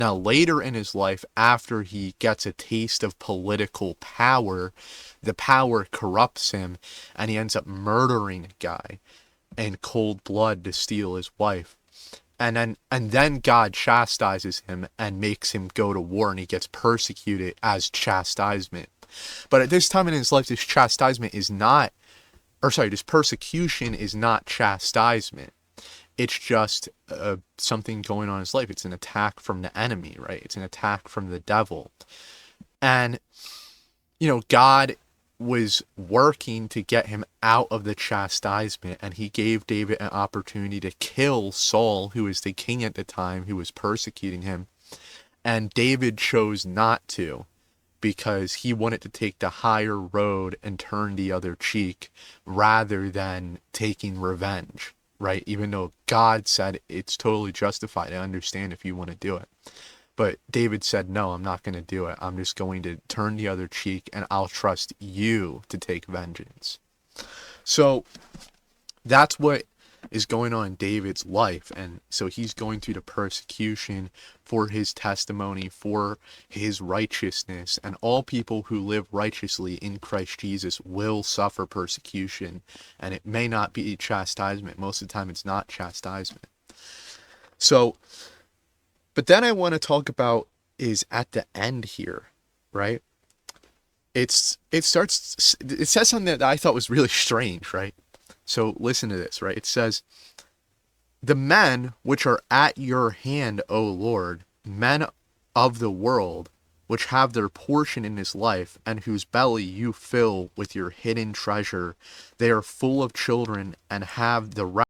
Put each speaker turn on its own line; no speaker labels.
Now, later in his life, after he gets a taste of political power, the power corrupts him and he ends up murdering a guy in cold blood to steal his wife. And then God chastises him and makes him go to war, and he gets persecuted as chastisement. But at this time in his life, this chastisement is not, or sorry, this persecution is not chastisement. It's just something going on in his life. It's an attack from the enemy, right? It's an attack from the devil. And, God was working to get him out of the chastisement, and he gave David an opportunity to kill Saul, who was the king at the time, who was persecuting him. And David chose not to, because he wanted to take the higher road and turn the other cheek rather than taking revenge, right? Even though God said it's totally justified. I understand if you want to do it. But David said, no, I'm not going to do it. I'm just going to turn the other cheek, and I'll trust you to take vengeance. So that's what is going on in David's life. And so he's going through the persecution for his testimony, for his righteousness. And all people who live righteously in Christ Jesus will suffer persecution. And it may not be chastisement. Most of the time it's not chastisement. So, but then I want to talk about is at the end here, right? It says something that I thought was really strange, right? So listen to this, right? It says, the men which are at your hand, O Lord, men of the world, which have their portion in this life, and whose belly you fill with your hidden treasure, they are full of children and have the